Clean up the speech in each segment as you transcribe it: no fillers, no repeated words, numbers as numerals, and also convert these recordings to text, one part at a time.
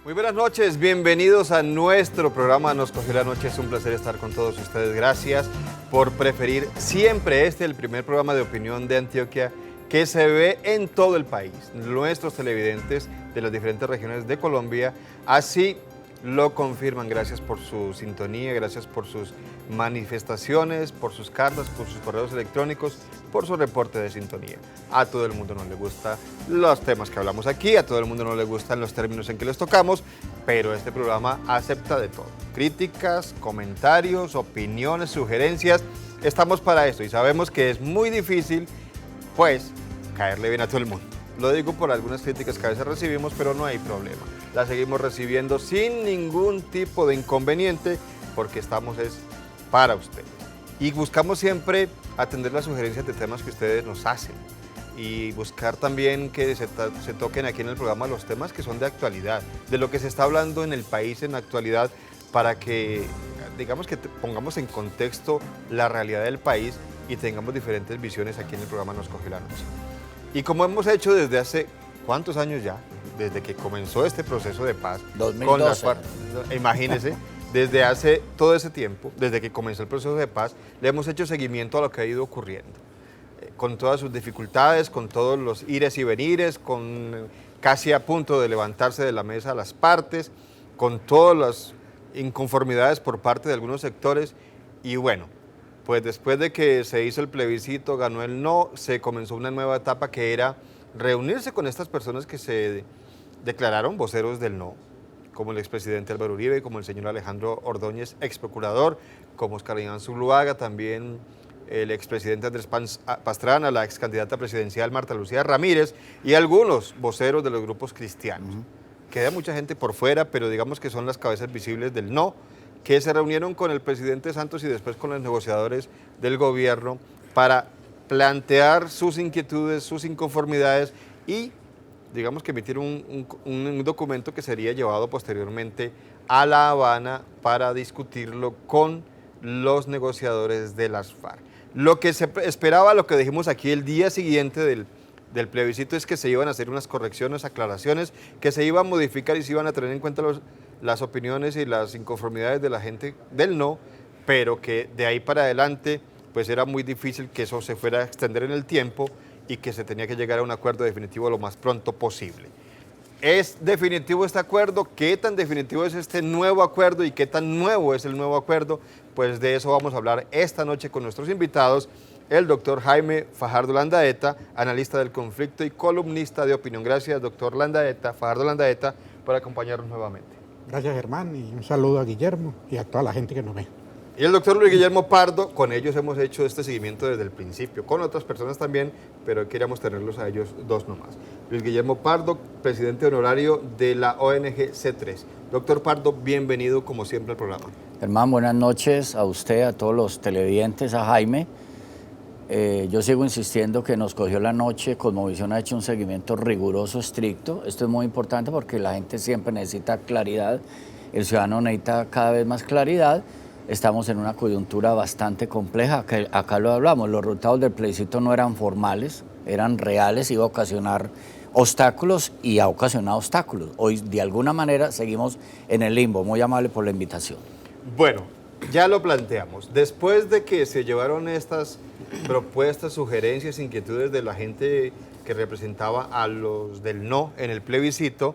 Muy buenas noches, bienvenidos a nuestro programa Nos Cogió la Noche. Es un placer estar con todos ustedes. Gracias por preferir siempre el primer programa de opinión de Antioquia que se ve en todo el país. Nuestros televidentes de las diferentes regiones de Colombia así lo confirman. Gracias por su sintonía, gracias por sus manifestaciones, por sus cartas, por sus correos electrónicos, por su reporte de sintonía. A todo el mundo no le gustan los temas que hablamos aquí, a todo el mundo no le gustan los términos en que les tocamos, pero este programa acepta de todo. Críticas, comentarios, opiniones, sugerencias. Estamos para esto y sabemos que es muy difícil, pues, caerle bien a todo el mundo. Lo digo por algunas críticas que a veces recibimos, pero no hay problema. Las seguimos recibiendo sin ningún tipo de inconveniente porque estamos para ustedes. Y buscamos siempre atender las sugerencias de temas que ustedes nos hacen y buscar también que se toquen aquí en el programa los temas que son de actualidad, de lo que se está hablando en el país en la actualidad, para que, digamos, que pongamos en contexto la realidad del país y tengamos diferentes visiones aquí en el programa Nos Cogió la Noche. Y como hemos hecho desde hace, ¿cuántos años ya? Desde que comenzó este proceso de paz. 2012. Con las FARC, imagínense, desde hace todo ese tiempo, desde que comenzó el proceso de paz, le hemos hecho seguimiento a lo que ha ido ocurriendo. Con todas sus dificultades, con todos los ires y venires, con casi a punto de levantarse de la mesa las partes, con todas las inconformidades por parte de algunos sectores. Y bueno, pues después de que se hizo el plebiscito, ganó el no, se comenzó una nueva etapa que era reunirse con estas personas que se declararon voceros del no, como el expresidente Álvaro Uribe, como el señor Alejandro Ordóñez, ex procurador, como Oscar Iván Zuluaga, también el expresidente Andrés Pastrana, la ex candidata presidencial Marta Lucía Ramírez y algunos voceros de los grupos cristianos. Queda mucha gente por fuera, pero digamos que son las cabezas visibles del no, que se reunieron con el presidente Santos y después con los negociadores del gobierno para plantear sus inquietudes, sus inconformidades y, digamos, que emitir un documento que sería llevado posteriormente a La Habana para discutirlo con los negociadores de las FARC. Lo que se esperaba, lo que dijimos aquí el día siguiente del plebiscito, es que se iban a hacer unas correcciones, aclaraciones, que se iban a modificar y se iban a tener en cuenta las opiniones y las inconformidades de la gente del no, pero que de ahí para adelante pues era muy difícil que eso se fuera a extender en el tiempo y que se tenía que llegar a un acuerdo definitivo lo más pronto posible. ¿Es definitivo este acuerdo? ¿Qué tan definitivo es este nuevo acuerdo y qué tan nuevo es el nuevo acuerdo? Pues de eso vamos a hablar esta noche con nuestros invitados, el doctor Jaime Fajardo Landaeta, analista del conflicto y columnista de opinión. Gracias, doctor Landaeta, Fajardo Landaeta, por acompañarnos nuevamente. Gracias, Germán, y un saludo a Guillermo y a toda la gente que nos ve. Y el doctor Luis Guillermo Pardo, con ellos hemos hecho este seguimiento desde el principio, con otras personas también, pero queríamos tenerlos a ellos dos nomás. Luis Guillermo Pardo, presidente honorario de la ONG C3. Doctor Pardo, bienvenido como siempre al programa. Germán, buenas noches a usted, a todos los televidentes, a Jaime. Yo sigo insistiendo que Nos Cogió la Noche, Cosmovisión ha hecho un seguimiento riguroso, estricto. Esto es muy importante porque la gente siempre necesita claridad, el ciudadano necesita cada vez más claridad. Estamos en una coyuntura bastante compleja, acá lo hablamos, los resultados del plebiscito no eran formales, eran reales, iba a ocasionar obstáculos y ha ocasionado obstáculos. Hoy de alguna manera seguimos en el limbo. Muy amable por la invitación. Bueno, ya lo planteamos. Después de que se llevaron estas propuestas, sugerencias, inquietudes de la gente que representaba a los del no en el plebiscito,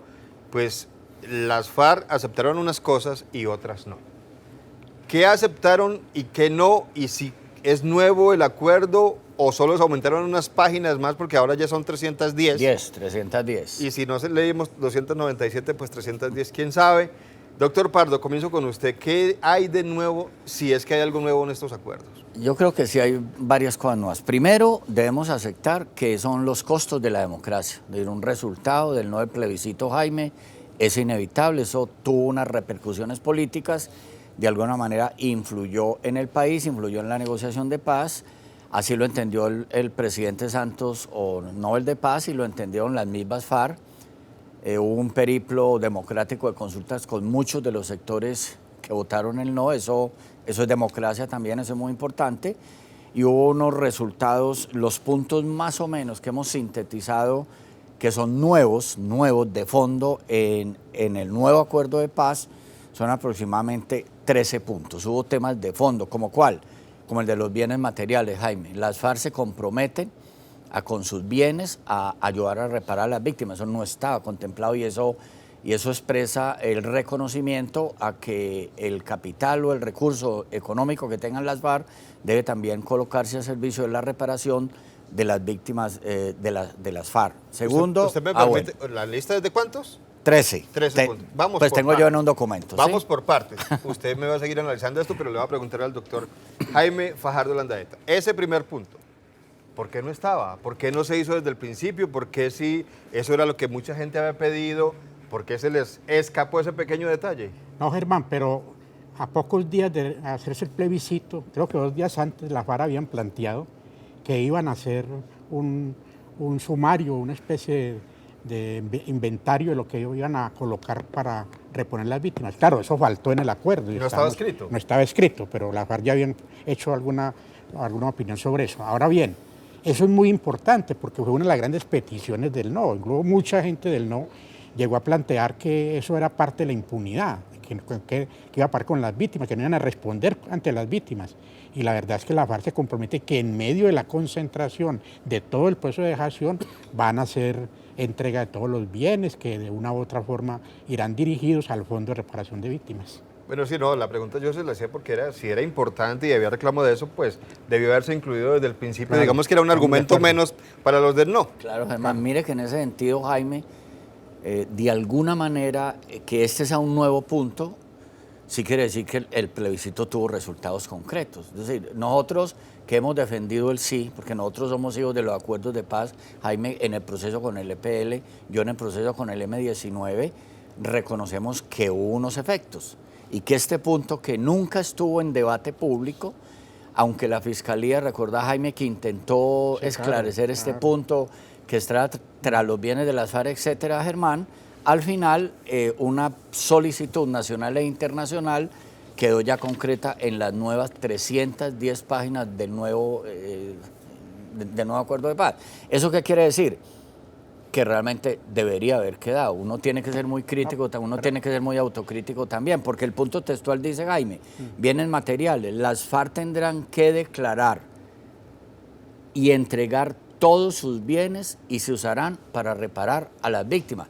pues las FARC aceptaron unas cosas y otras no. ¿Qué aceptaron y qué no? Y si es nuevo el acuerdo o solo se aumentaron unas páginas más porque ahora ya son 310. 310. Y si no leímos 297, pues 310, quién sabe. Doctor Pardo, comienzo con usted. ¿Qué hay de nuevo, si es que hay algo nuevo en estos acuerdos? Yo creo que sí hay varias cosas nuevas. Primero, debemos aceptar que son los costos de la democracia. De un resultado del no del plebiscito, Jaime, es inevitable. Eso tuvo unas repercusiones políticas. De alguna manera influyó en el país, influyó en la negociación de paz. Así lo entendió el presidente Santos, o Nobel de Paz, y lo entendieron las mismas FARC. Hubo un periplo democrático de consultas con muchos de los sectores que votaron el no. Eso es democracia también, eso es muy importante. Y hubo unos resultados, los puntos más o menos que hemos sintetizado que son nuevos de fondo en el nuevo acuerdo de paz, son aproximadamente 13 puntos. Hubo temas de fondo, ¿como cuál? Como el de los bienes materiales, Jaime. Las FARC se comprometen con sus bienes a ayudar a reparar a las víctimas. Eso no estaba contemplado y eso expresa el reconocimiento a que el capital o el recurso económico que tengan las FARC debe también colocarse a servicio de la reparación de las víctimas de las FARC. Segundo, ¿Usted me permite, ¿la lista es de cuántos? 13. 13 puntos. Vamos pues por tengo partes. yo en un documento. Vamos ¿sí? por partes. Usted me va a seguir analizando esto, pero le voy a preguntar al doctor Jaime Fajardo Landaeta. Ese primer punto, ¿por qué no estaba? ¿Por qué no se hizo desde el principio? ¿Por qué si eso era lo que mucha gente había pedido? ¿Por qué se les escapó ese pequeño detalle? No, Germán, pero a pocos días de hacerse el plebiscito, creo que 2 días antes, la FARC habían planteado que iban a hacer un sumario, una especie de inventario de lo que iban a colocar para reponer las víctimas. Claro, eso faltó en el acuerdo. ¿No estaba escrito? No estaba escrito, pero la FARC ya habían hecho alguna opinión sobre eso. Ahora bien, eso es muy importante porque fue una de las grandes peticiones del no. Luego mucha gente del no llegó a plantear que eso era parte de la impunidad, que iba a parar con las víctimas, que no iban a responder ante las víctimas. Y la verdad es que la FARC se compromete que en medio de la concentración de todo el proceso de dejación van a hacer entrega de todos los bienes que de una u otra forma irán dirigidos al Fondo de Reparación de Víctimas. Bueno, si no, la pregunta yo se la hacía porque si era importante y había reclamo de eso, pues debió haberse incluido desde el principio. Claro, digamos que era un argumento menos para los del no. Claro, además, mire que en ese sentido, Jaime, de alguna manera que este sea un nuevo punto, sí quiere decir que el plebiscito tuvo resultados concretos. Es decir, nosotros que hemos defendido el sí, porque nosotros somos hijos de los acuerdos de paz, Jaime en el proceso con el EPL, yo en el proceso con el M19, reconocemos que hubo unos efectos y que este punto que nunca estuvo en debate público, aunque la Fiscalía, recuerda Jaime, que intentó esclarecer este punto, que está tras los bienes de las FARC, etcétera, Germán, al final una solicitud nacional e internacional quedó ya concreta en las nuevas 310 páginas del nuevo acuerdo de paz. ¿Eso qué quiere decir? Que realmente debería haber quedado. Uno tiene que ser muy crítico, uno tiene que ser muy autocrítico también, porque el punto textual dice, Jaime, bienes materiales, las FARC tendrán que declarar y entregar todos sus bienes y se usarán para reparar a las víctimas.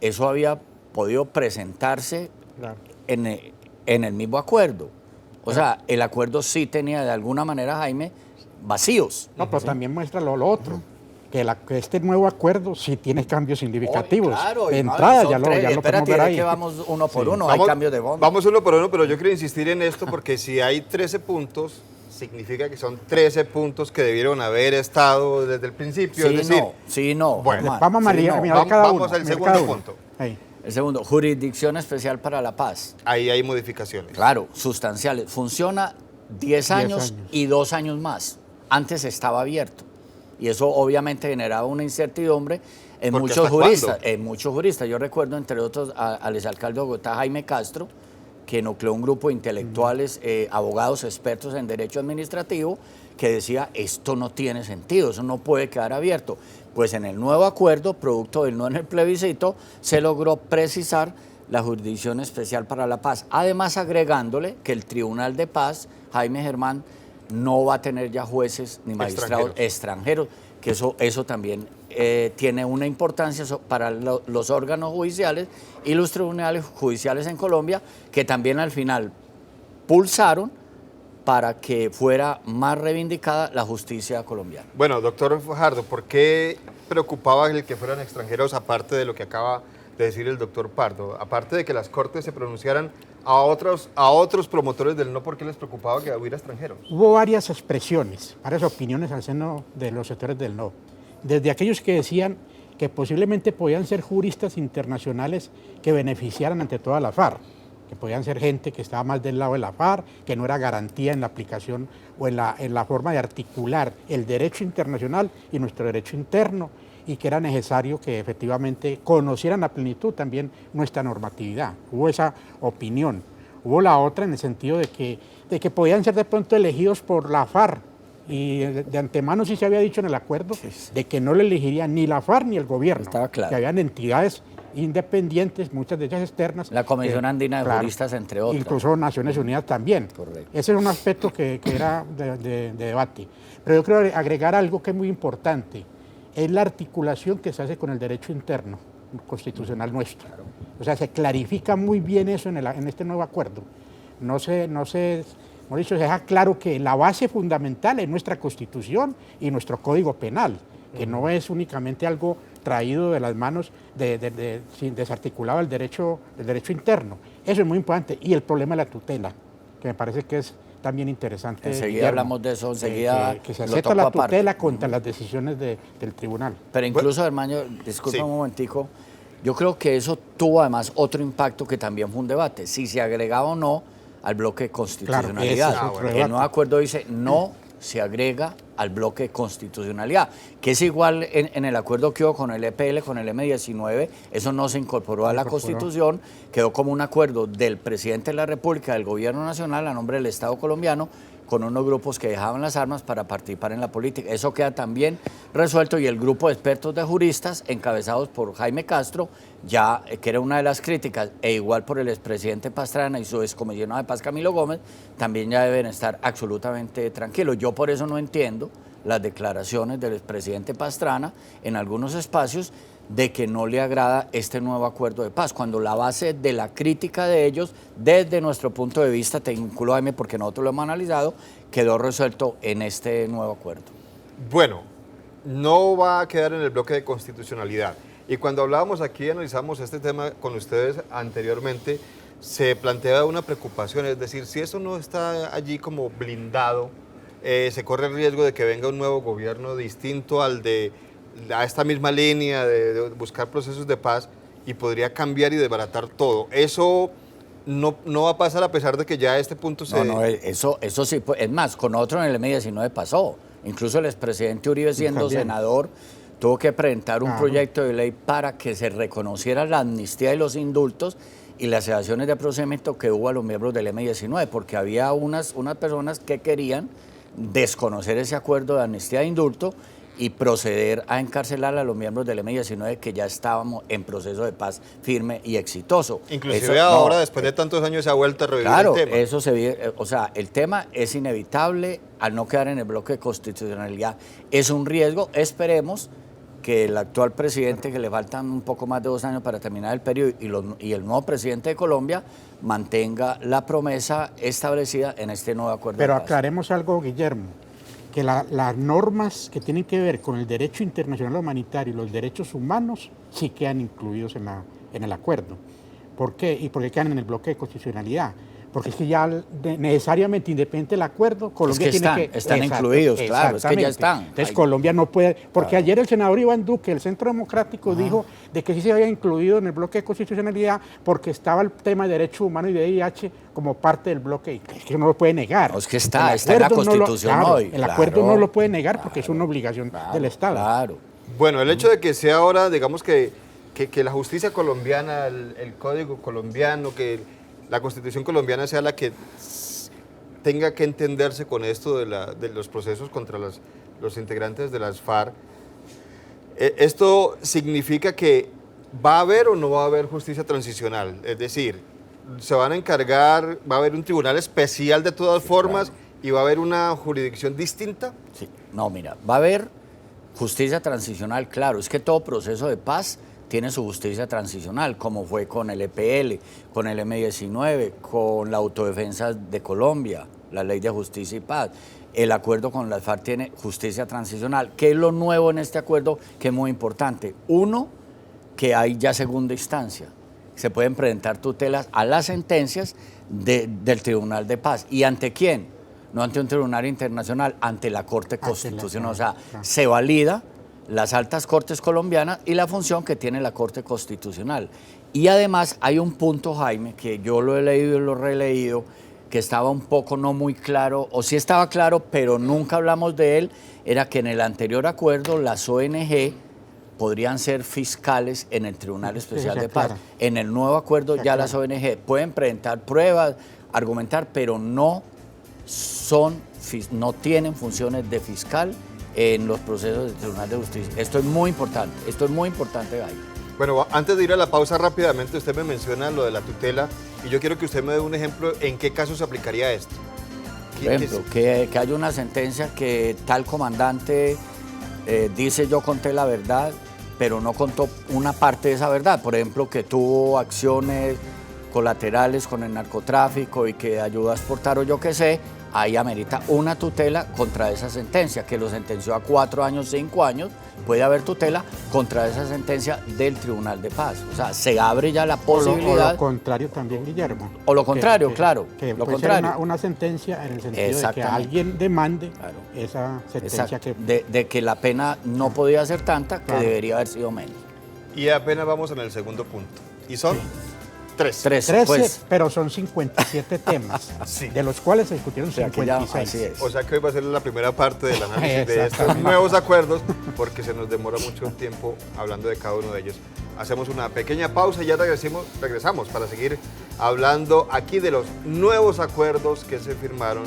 Eso había podido presentarse en el mismo acuerdo. O sea, el acuerdo sí tenía de alguna manera, Jaime, vacíos. No, pero también muestra lo otro, que este nuevo acuerdo sí tiene cambios significativos. Claro, de entrada ya lo podemos ver ahí. Que vamos uno por uno, hay cambios de fondo. Vamos uno por uno, pero yo quiero insistir en esto porque si hay 13 puntos, significa que son 13 puntos que debieron haber estado desde el principio. Sí, es decir, no. Bueno, vamos a mirar cada uno. Vamos al segundo punto. Ahí. El segundo, Jurisdicción Especial para la Paz. Ahí hay modificaciones. Claro, sustanciales. Funciona 10 años y 2 años más. Antes estaba abierto. Y eso obviamente generaba una incertidumbre en muchos juristas. Yo recuerdo, entre otros, al exalcalde de Bogotá, Jaime Castro, que nucleó un grupo de intelectuales, abogados expertos en derecho administrativo, que decía, esto no tiene sentido, eso no puede quedar abierto. Pues en el nuevo acuerdo, producto del no en el plebiscito, se logró precisar la Jurisdicción Especial para la Paz, además agregándole que el Tribunal de Paz, Jaime Germán, no va a tener ya jueces ni magistrados extranjeros, que eso también tiene una importancia para los órganos judiciales y los tribunales judiciales en Colombia, que también al final pulsaron para que fuera más reivindicada la justicia colombiana. Bueno, doctor Fajardo, ¿por qué preocupaba el que fueran extranjeros, aparte de lo que acaba de decir el doctor Pardo? Aparte de que las cortes se pronunciaran a otros promotores del no, ¿por qué les preocupaba que hubiera extranjeros? Hubo varias expresiones, varias opiniones al seno de los sectores del no. Desde aquellos que decían que posiblemente podían ser juristas internacionales que beneficiaran ante toda la FARC, que podían ser gente que estaba más del lado de la FARC, que no era garantía en la aplicación o en la forma de articular el derecho internacional y nuestro derecho interno, y que era necesario que efectivamente conocieran a plenitud también nuestra normatividad. Hubo esa opinión. Hubo la otra en el sentido de que podían ser de pronto elegidos por la FARC y de antemano sí se había dicho en el acuerdo de que no le elegiría ni la FARC ni el gobierno. Estaba claro. Que habían entidades independientes, muchas de ellas externas. La Comisión Andina de Juristas, entre otras. Incluso Naciones Unidas también. Correcto. Ese es un aspecto que era de debate. Pero yo creo agregar algo que es muy importante, es la articulación que se hace con el derecho interno constitucional nuestro. O sea, se clarifica muy bien eso en este nuevo acuerdo. Se deja claro que la base fundamental es nuestra Constitución y nuestro Código Penal, que no es únicamente algo traído de las manos, desarticulado del derecho interno. Eso es muy importante. Y el problema de la tutela, que me parece que es también interesante. Enseguida hablamos de eso, enseguida que se acepta la tutela contra las decisiones del tribunal. Pero incluso, hermano, disculpa un momentico, yo creo que eso tuvo además otro impacto que también fue un debate, si se agregaba o no al bloque de constitucionalidad. Claro, el nuevo acuerdo dice no se agrega al bloque de constitucionalidad, que es igual en el acuerdo que hubo con el EPL, con el M19, eso no se incorporó a la Constitución, quedó como un acuerdo del presidente de la República, del gobierno nacional, a nombre del Estado colombiano, con unos grupos que dejaban las armas para participar en la política. Eso queda también resuelto y el grupo de expertos de juristas, encabezados por Jaime Castro, ya que era una de las críticas, e igual por el expresidente Pastrana y su excomisionado de paz Camilo Gómez, también ya deben estar absolutamente tranquilos. Yo por eso no entiendo las declaraciones del expresidente Pastrana en algunos espacios de que no le agrada este nuevo acuerdo de paz, cuando la base de la crítica de ellos, desde nuestro punto de vista, te vinculo a mí porque nosotros lo hemos analizado, quedó resuelto en este nuevo acuerdo. Bueno, no va a quedar en el bloque de constitucionalidad. Y cuando hablábamos aquí, analizamos este tema con ustedes anteriormente, se planteaba una preocupación, es decir, si eso no está allí como blindado, se corre el riesgo de que venga un nuevo gobierno distinto a esta misma línea de buscar procesos de paz y podría cambiar y desbaratar todo. Eso no va a pasar a pesar de que ya a este punto se... No, eso sí, es más, con otro en el M19 pasó. Incluso el expresidente Uribe, siendo senador, tuvo que presentar un proyecto de ley para que se reconociera la amnistía y los indultos y las evasiones de procedimiento que hubo a los miembros del M19, porque había unas personas que querían desconocer ese acuerdo de amnistía e indulto y proceder a encarcelar a los miembros del M19 que ya estábamos en proceso de paz firme y exitoso. Inclusive ahora, después de tantos años, se ha vuelto a revivir el tema. Eso se vive, o sea, el tema es inevitable al no quedar en el bloque de constitucionalidad. Es un riesgo, esperemos que el actual presidente, que le faltan un poco más de 2 años para terminar el periodo, y el nuevo presidente de Colombia mantenga la promesa establecida en este nuevo acuerdo. Pero aclaremos algo, Guillermo, que las normas que tienen que ver con el derecho internacional humanitario y los derechos humanos sí quedan incluidos en el acuerdo. ¿Por qué? ¿Y por qué quedan en el bloque de constitucionalidad? Porque es que ya necesariamente, independiente del acuerdo, Colombia están incluidos, claro, es que ya están. Entonces Colombia no puede, porque ayer el senador Iván Duque, el Centro Democrático, dijo de que sí se había incluido en el bloque de constitucionalidad porque estaba el tema de derechos humanos y de VIH como parte del bloque. Es que no lo puede negar. No, es que está en la Constitución hoy. El acuerdo no lo puede negar porque es una obligación del Estado. Claro. Bueno, el hecho de que sea ahora, digamos que la justicia colombiana, el código colombiano, que la Constitución colombiana sea la que tenga que entenderse con esto de los procesos contra los integrantes de las FARC. ¿Esto significa que va a haber o no va a haber justicia transicional? Es decir, ¿se van a encargar, va a haber un tribunal especial de todas formas y va a haber una jurisdicción distinta? Sí, no, mira, va a haber justicia transicional, claro, es que todo proceso de paz tiene su justicia transicional, como fue con el EPL, con el M19, con la autodefensa de Colombia, la Ley de Justicia y Paz. El acuerdo con las FARC tiene justicia transicional. ¿Qué es lo nuevo en este acuerdo? Que es muy importante. Uno, que hay ya segunda instancia. Se pueden presentar tutelas a las sentencias del Tribunal de Paz. ¿Y ante quién? No ante un tribunal internacional, ante la Corte Constitucional. O sea, se valida las altas cortes colombianas y la función que tiene la Corte Constitucional. Y además hay un punto, Jaime, que yo lo he leído y lo he releído, que estaba un poco no muy claro, o sí estaba claro, pero nunca hablamos de él, era que en el anterior acuerdo las ONG podrían ser fiscales en el Tribunal Especial de Paz. En el nuevo acuerdo ya las ONG pueden presentar pruebas, argumentar, pero no son no tienen funciones de fiscal en los procesos del Tribunal de Justicia. Esto es muy importante, Gay. Bueno, antes de ir a la pausa rápidamente, usted me menciona lo de la tutela y yo quiero que usted me dé un ejemplo en qué caso se aplicaría esto. Por ejemplo, que haya una sentencia que tal comandante dice yo conté la verdad, pero no contó una parte de esa verdad. Por ejemplo, que tuvo acciones colaterales con el narcotráfico y que ayudó a exportar o yo qué sé, ahí amerita una tutela contra esa sentencia, que lo sentenció a 4 años, 5 años, puede haber tutela contra esa sentencia del Tribunal de Paz. O sea, se abre ya la posibilidad. O lo contrario también, Guillermo. O lo contrario, claro. Que lo puede contrario. ser una sentencia en el sentido de que alguien demande esa sentencia. De que la pena no podía ser tanta, que debería haber sido menos. Y apenas vamos en el segundo punto. ¿Y son? 13, pues. pero son 57 temas, Sí. de los cuales se discutieron 56. Así es. O sea que hoy va a ser la primera parte del análisis de estos nuevos acuerdos, porque se nos demora mucho tiempo hablando de cada uno de ellos. Hacemos una pequeña pausa y ya regresamos para seguir hablando aquí de los nuevos acuerdos que se firmaron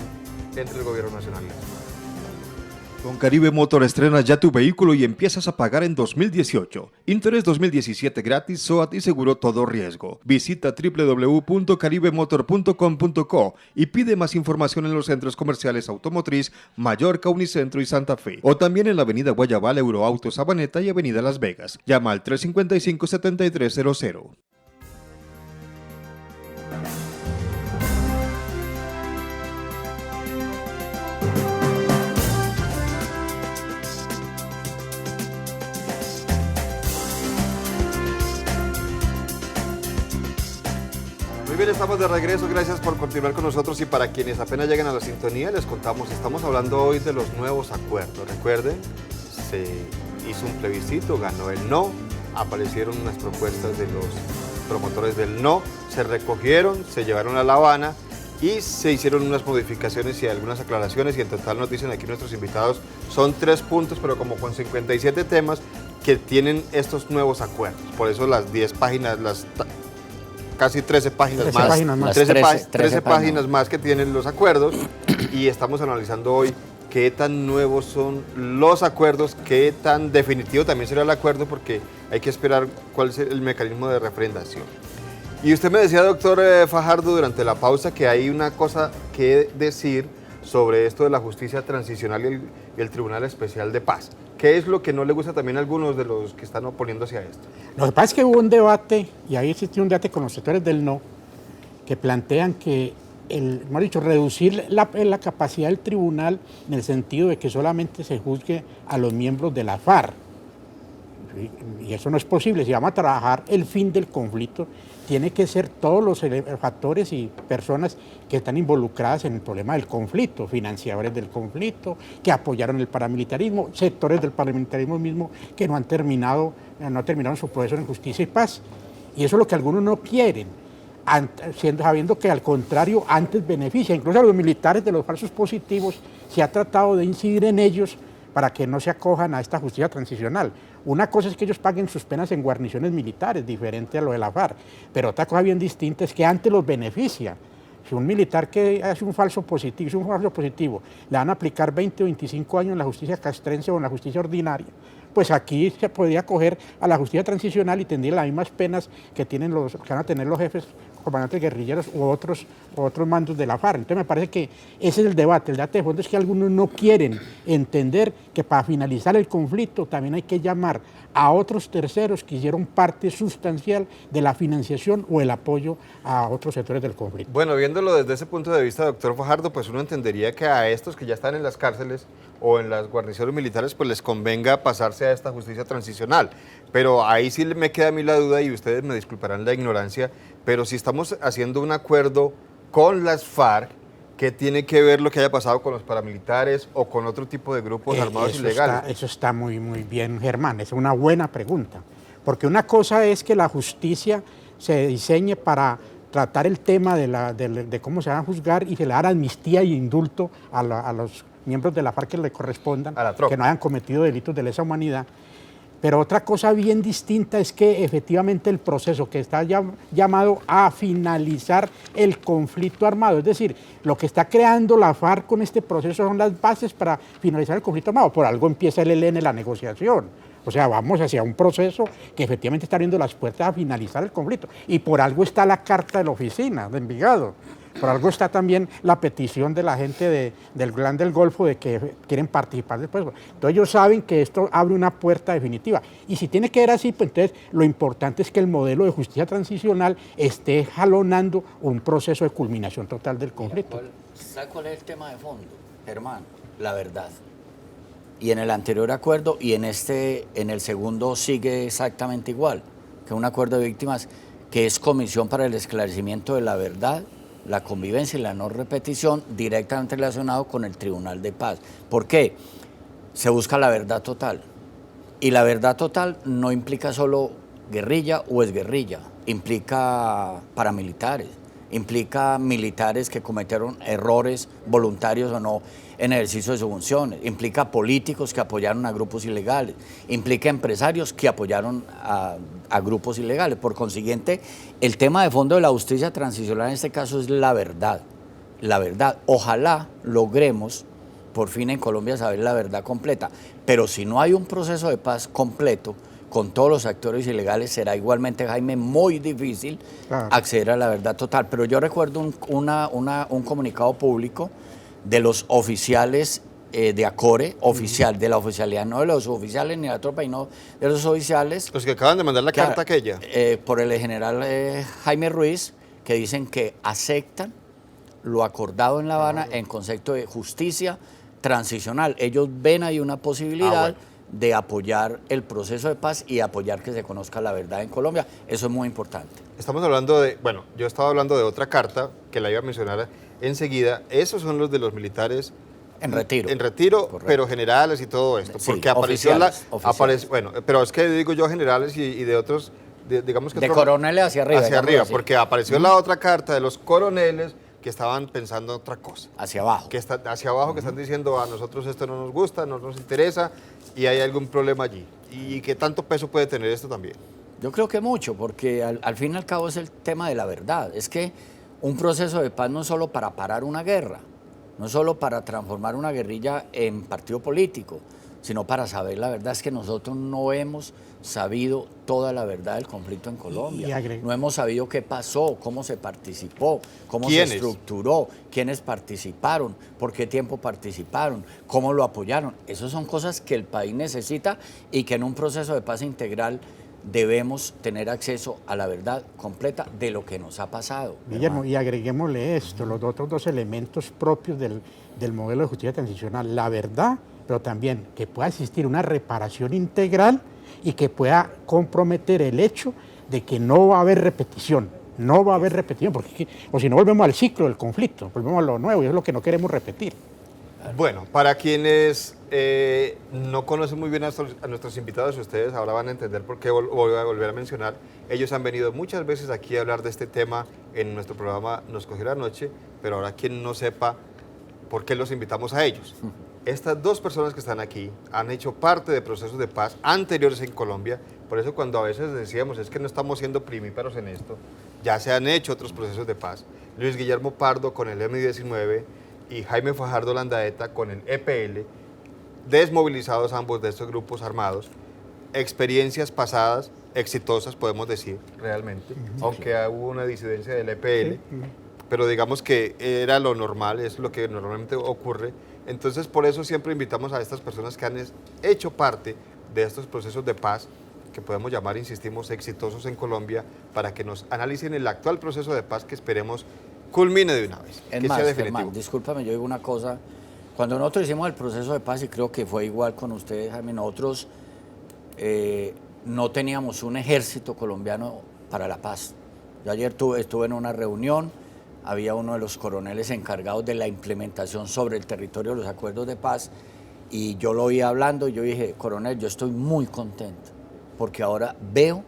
entre el Gobierno Nacional. Con Caribe Motor estrenas ya tu vehículo y empiezas a pagar en 2018. Interés 2017 gratis, SOAT y seguro todo riesgo. Visita www.caribemotor.com.co y pide más información en los centros comerciales Automotriz, Mallorca, Unicentro y Santa Fe. O también en la avenida Guayabal, Euroauto Sabaneta y avenida Las Vegas. Llama al 355-7300. Muy bien, estamos de regreso, gracias por continuar con nosotros y para quienes apenas llegan a la sintonía les contamos, estamos hablando hoy de los nuevos acuerdos. Recuerden, se hizo un plebiscito, ganó el no, aparecieron unas propuestas de los promotores del no, se recogieron, se llevaron a La Habana y se hicieron unas modificaciones y algunas aclaraciones y en total nos dicen aquí nuestros invitados, son 3 puntos, pero como con 57 temas que tienen estos nuevos acuerdos. Por eso las 10 páginas, casi 13 páginas más. 13 páginas más que tienen los acuerdos y estamos analizando hoy qué tan nuevos son los acuerdos, qué tan definitivo también será el acuerdo porque hay que esperar cuál es el mecanismo de refrendación. Y usted me decía, doctor Fajardo, durante la pausa que hay una cosa que decir sobre esto de la justicia transicional y el Tribunal Especial de Paz. ¿Qué es lo que no le gusta también a algunos de los que están oponiéndose a esto? Lo que pasa es que hubo un debate, y ahí existió un debate con los sectores del no, que plantean que, reducir la capacidad del tribunal en el sentido de que solamente se juzgue a los miembros de la FARC. Y eso no es posible. Si vamos a trabajar el fin del conflicto, tiene que ser todos los factores y personas que están involucradas en el problema del conflicto, financiadores del conflicto, que apoyaron el paramilitarismo, sectores del paramilitarismo mismo que no han terminado su proceso en justicia y paz. Y eso es lo que algunos no quieren, sabiendo que al contrario antes beneficia. Incluso a los militares de los falsos positivos se ha tratado de incidir en ellos para que no se acojan a esta justicia transicional. Una cosa es que ellos paguen sus penas en guarniciones militares, diferente a lo de la FARC, pero otra cosa bien distinta es que antes los beneficia. Si un militar que hace un falso positivo, le van a aplicar 20 o 25 años en la justicia castrense o en la justicia ordinaria, pues aquí se podría acoger a la justicia transicional y tendría las mismas penas que van a tener los jefes, comandantes guerrilleros u otros mandos de la FARC. Entonces me parece que ese es el debate de fondo es que algunos no quieren entender que para finalizar el conflicto también hay que llamar a otros terceros que hicieron parte sustancial de la financiación o el apoyo a otros sectores del conflicto. Bueno, viéndolo desde ese punto de vista, doctor Fajardo, pues uno entendería que a estos que ya están en las cárceles o en las guarniciones militares, pues les convenga pasarse a esta justicia transicional. Pero ahí sí me queda a mí la duda y ustedes me disculparán la ignorancia, pero si estamos haciendo un acuerdo con las FARC, ¿qué tiene que ver lo que haya pasado con los paramilitares o con otro tipo de grupos armados ilegales? Eso está muy, muy bien, Germán. Es una buena pregunta. Porque una cosa es que la justicia se diseñe para tratar el tema de cómo se van a juzgar y se le dará amnistía y indulto a los miembros de la FARC que le correspondan, que no hayan cometido delitos de lesa humanidad. Pero otra cosa bien distinta es que efectivamente el proceso que está llamado a finalizar el conflicto armado, es decir, lo que está creando la FARC con este proceso son las bases para finalizar el conflicto armado. Por algo empieza el ELN la negociación. O sea, vamos hacia un proceso que efectivamente está abriendo las puertas a finalizar el conflicto. Y por algo está la carta de la oficina de Envigado. Por algo está también la petición de la gente del Clan del Golfo de que quieren participar después. Entonces ellos saben que esto abre una puerta definitiva. Y si tiene que ver así, pues entonces lo importante es que el modelo de justicia transicional esté jalonando un proceso de culminación total del conflicto. ¿Sabe cuál es el tema de fondo, Germán? La verdad. Y en el anterior acuerdo y en el segundo sigue exactamente igual, que un acuerdo de víctimas que es comisión para el esclarecimiento de la verdad, la convivencia y la no repetición, directamente relacionado con el Tribunal de Paz. ¿Por qué? Se busca la verdad total. Y la verdad total no implica solo guerrilla o exguerrilla, implica paramilitares, implica militares que cometieron errores voluntarios o no en ejercicio de sus funciones, implica políticos que apoyaron a grupos ilegales, implica empresarios que apoyaron a grupos ilegales. Por consiguiente, el tema de fondo de la justicia transicional en este caso es la verdad. La verdad. Ojalá logremos por fin en Colombia saber la verdad completa, pero si no hay un proceso de paz completo con todos los actores ilegales, será igualmente, Jaime, muy difícil acceder a la verdad total. Pero yo recuerdo un comunicado público de los oficiales de ACORE, oficial, de la oficialidad, no de los oficiales ni de la tropa, y no de los oficiales. Los que acaban de mandar la carta aquella. Por el general Jaime Ruiz, que dicen que aceptan lo acordado en La Habana en concepto de justicia transicional. Ellos ven ahí una posibilidad de apoyar el proceso de paz y apoyar que se conozca la verdad en Colombia. Eso es muy importante. Estamos hablando de, bueno, yo estaba hablando de otra carta que la iba a mencionar enseguida. Esos son los de los militares en retiro. En retiro, correcto, pero generales y todo esto. Sí, porque apareció bueno, pero es que digo yo generales y de otros, digamos que... De coroneles hacia arriba. Hacia arriba, porque apareció la otra carta de los coroneles que estaban pensando otra cosa. Hacia abajo. Que hacia abajo, que están diciendo a nosotros esto no nos gusta, no nos interesa y hay algún problema allí. ¿Y qué tanto peso puede tener esto también? Yo creo que mucho, porque al fin y al cabo es el tema de la verdad. Es que un proceso de paz no es solo para parar una guerra, no es solo para transformar una guerrilla en partido político, sino para saber la verdad. Es que nosotros no hemos sabido toda la verdad del conflicto en Colombia. No hemos sabido qué pasó, cómo se participó, cómo se estructuró, quiénes participaron, por qué tiempo participaron, cómo lo apoyaron. Esas son cosas que el país necesita y que en un proceso de paz integral debemos tener acceso a la verdad completa de lo que nos ha pasado. Guillermo, y agreguémosle esto, los otros dos elementos propios del modelo de justicia transicional, la verdad, pero también que pueda existir una reparación integral y que pueda comprometer el hecho de que no va a haber repetición, porque o si no volvemos al ciclo del conflicto, volvemos a lo nuevo y es lo que no queremos repetir. Bueno, para quienes no conocen muy bien a nuestros invitados, ustedes ahora van a entender por qué voy a volver a mencionar. Ellos han venido muchas veces aquí a hablar de este tema en nuestro programa Nos cogió la noche, pero ahora quien no sepa por qué los invitamos a ellos. Estas dos personas que están aquí han hecho parte de procesos de paz anteriores en Colombia, por eso cuando a veces decíamos es que no estamos siendo primíparos en esto, ya se han hecho otros procesos de paz. Luis Guillermo Pardo con el M-19 y Jaime Fajardo Landaeta con el EPL, desmovilizados ambos de estos grupos armados, experiencias pasadas exitosas podemos decir realmente, aunque hubo una disidencia del EPL, pero digamos que era lo normal, es lo que normalmente ocurre. Entonces, por eso siempre invitamos a estas personas que han hecho parte de estos procesos de paz, que podemos llamar, insistimos, exitosos en Colombia, para que nos analicen el actual proceso de paz que esperemos culmine de una vez, que sea definitivo. Germán, discúlpame, yo digo una cosa. Cuando nosotros hicimos el proceso de paz, y creo que fue igual con ustedes, Jaime, nosotros no teníamos un ejército colombiano para la paz. Yo ayer estuve en una reunión, había uno de los coroneles encargados de la implementación sobre el territorio de los acuerdos de paz y yo lo oí hablando y yo dije, coronel, yo estoy muy contento porque ahora veo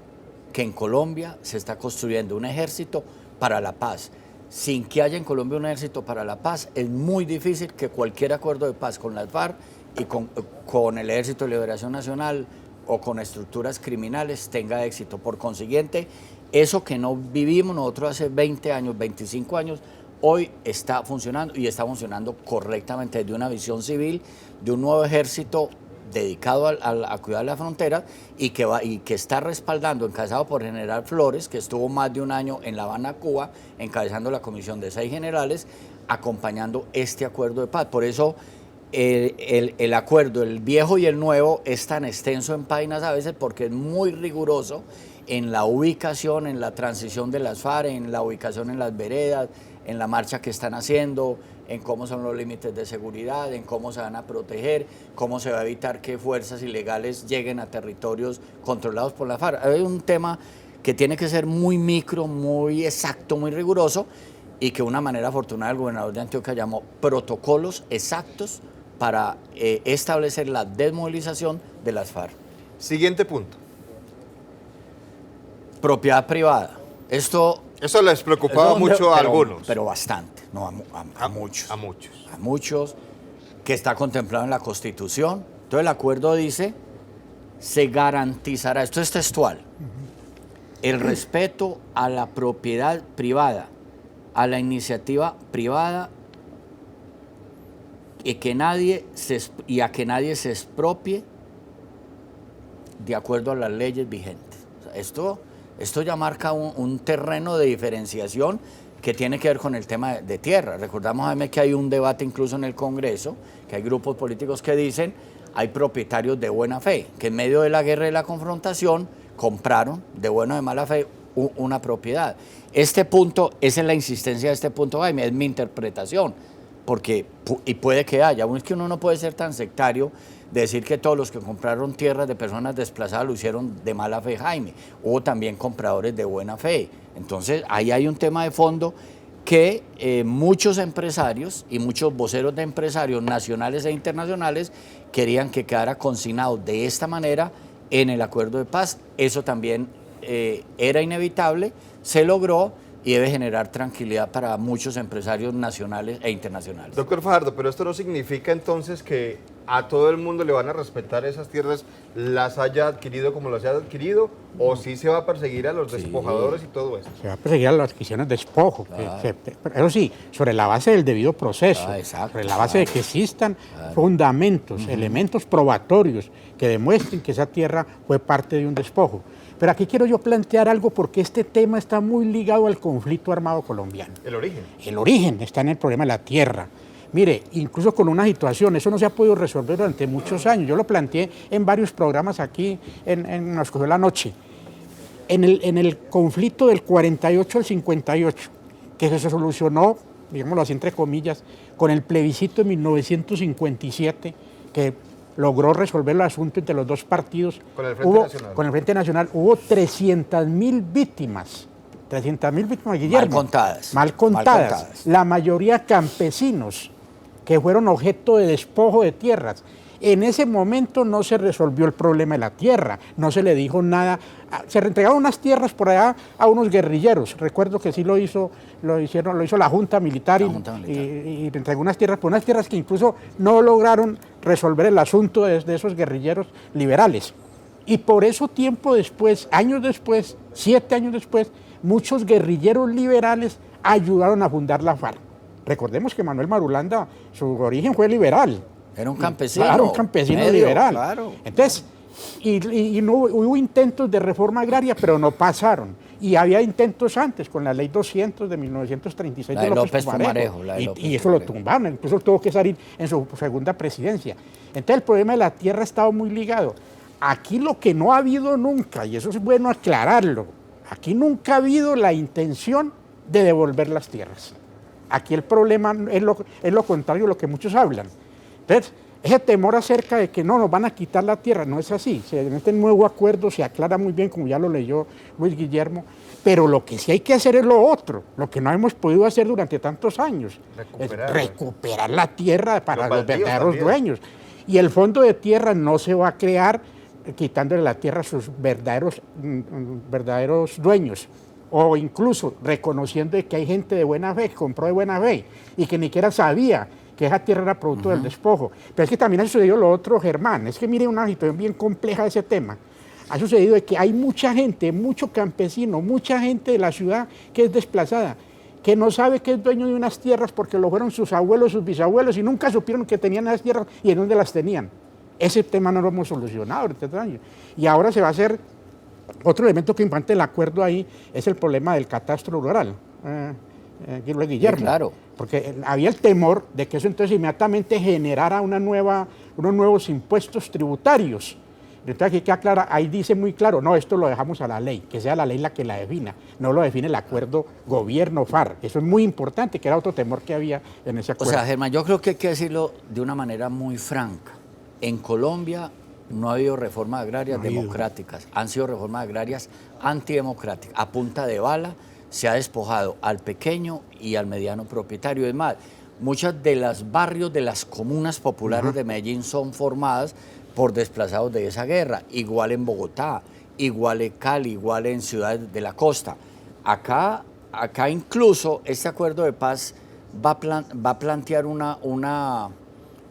que en Colombia se está construyendo un ejército para la paz. Sin que haya en Colombia un ejército para la paz, es muy difícil que cualquier acuerdo de paz con las FARC y con el Ejército de Liberación Nacional o con estructuras criminales tenga éxito. Por consiguiente, eso que no vivimos nosotros hace 20 años, 25 años, hoy está funcionando y está funcionando correctamente desde una visión civil de un nuevo ejército dedicado a cuidar la frontera y que está respaldando, encabezado por General Flores, que estuvo más de un año en La Habana, Cuba, encabezando la comisión de 6 generales, acompañando este acuerdo de paz. Por eso el acuerdo, el viejo y el nuevo, es tan extenso en páginas a veces porque es muy riguroso en la ubicación, en la transición de las FARC, en la ubicación en las veredas, en la marcha que están haciendo, en cómo son los límites de seguridad, en cómo se van a proteger, cómo se va a evitar que fuerzas ilegales lleguen a territorios controlados por la FARC. Hay un tema que tiene que ser muy micro, muy exacto, muy riguroso, y que de una manera afortunada el gobernador de Antioquia llamó protocolos exactos para establecer la desmovilización de las FARC. Siguiente punto. Propiedad privada. Eso les preocupaba mucho a algunos. Pero bastante, no a muchos. A muchos. A muchos, que está contemplado en la Constitución. Entonces el acuerdo dice, se garantizará, esto es textual, el respeto a la propiedad privada, a la iniciativa privada y a que nadie se expropie de acuerdo a las leyes vigentes. O sea, esto ya marca un terreno de diferenciación que tiene que ver con el tema de tierra. Recordamos, Jaime, que hay un debate incluso en el Congreso, que hay grupos políticos que dicen hay propietarios de buena fe, que en medio de la guerra y la confrontación compraron de buena o de mala fe una propiedad. Este punto, esa es la insistencia de este punto, Jaime, es mi interpretación, porque, y puede que haya, es que uno no puede ser tan sectario de decir que todos los que compraron tierras de personas desplazadas lo hicieron de mala fe, Jaime. Hubo también compradores de buena fe. Entonces, ahí hay un tema de fondo que muchos empresarios y muchos voceros de empresarios nacionales e internacionales querían que quedara consignado de esta manera en el acuerdo de paz. Eso también era inevitable, se logró y debe generar tranquilidad para muchos empresarios nacionales e internacionales. Doctor Fajardo, pero esto no significa entonces que a todo el mundo le van a respetar esas tierras, las haya adquirido como las haya adquirido, o sí se va a perseguir a los despojadores y todo eso. Se va a perseguir a las que hicieron despojo. Claro. Eso sí, sobre la base del debido proceso, Exacto, sobre la base de que existan fundamentos, elementos probatorios que demuestren que esa tierra fue parte de un despojo. Pero aquí quiero yo plantear algo porque este tema está muy ligado al conflicto armado colombiano. El origen. El origen está en el problema de la tierra. Mire, incluso con una situación, eso no se ha podido resolver durante muchos años. Yo lo planteé en varios programas aquí en Nos Cogió la Noche. En el conflicto del 48 al 58, que se solucionó, digámoslo así entre comillas, con el plebiscito de 1957, que logró resolver el asunto entre los dos partidos. Con el Frente Nacional. Con el Frente Nacional hubo 300.000 víctimas. 300.000 víctimas, Guillermo. Mal contadas. La mayoría campesinos que fueron objeto de despojo de tierras. En ese momento no se resolvió el problema de la tierra, no se le dijo nada. Se reentregaron unas tierras por allá a unos guerrilleros. Recuerdo que sí lo hizo la Junta Militar y entregó unas tierras, por unas tierras que incluso no lograron resolver el asunto de esos guerrilleros liberales. Y por eso tiempo después, años después, 7 años después, muchos guerrilleros liberales ayudaron a fundar la FARC. Recordemos que Manuel Marulanda, su origen fue liberal. Era un campesino. Claro, un campesino liberal. Claro. Entonces, y no, hubo intentos de reforma agraria, pero no pasaron. Y había intentos antes, con la ley 200 de 1936 de López Pumarejo. Y eso lo tumbaron, incluso tuvo que salir en su segunda presidencia. Entonces, el problema de la tierra ha estado muy ligado. Aquí lo que no ha habido nunca, y eso es bueno aclararlo, aquí nunca ha habido la intención de devolver las tierras. Aquí el problema es lo contrario de lo que muchos hablan. Entonces, ese temor acerca de que no nos van a quitar la tierra, no es así. En este nuevo acuerdo se aclara muy bien, como ya lo leyó Luis Guillermo, pero lo que sí hay que hacer es lo otro, lo que no hemos podido hacer durante tantos años. Recuperar la tierra para los verdaderos dueños. Y el fondo de tierra no se va a crear quitándole la tierra a sus verdaderos dueños, o incluso reconociendo que hay gente de buena fe, que compró de buena fe y que ni siquiera sabía que esa tierra era producto del despojo. Pero es que también ha sucedido lo otro, Germán, es que mire una situación bien compleja de ese tema. Ha sucedido de que hay mucha gente, mucho campesino, mucha gente de la ciudad que es desplazada, que no sabe que es dueño de unas tierras porque lo fueron sus abuelos, sus bisabuelos y nunca supieron que tenían esas tierras y en dónde las tenían. Ese tema no lo hemos solucionado en estos años. Y ahora se va a hacer otro elemento que imparte el acuerdo ahí, es el problema del catastro rural. Guillermo. Sí, claro. Porque había el temor de que eso entonces inmediatamente generara unos nuevos impuestos tributarios. Entonces aquí queda clara, ahí dice muy claro, no, esto lo dejamos a la ley, que sea la ley la que la defina, no lo define el acuerdo gobierno-FARC. Eso es muy importante, que era otro temor que había en ese acuerdo. O sea, Germán, yo creo que hay que decirlo de una manera muy franca. En Colombia no ha habido reformas agrarias democráticas, han sido reformas agrarias antidemocráticas. A punta de bala se ha despojado al pequeño y al mediano propietario. Es más, muchas de los barrios de las comunas populares de Medellín son formadas por desplazados de esa guerra, igual en Bogotá, igual en Cali, igual en ciudades de la costa. Acá incluso este acuerdo de paz va a plantear una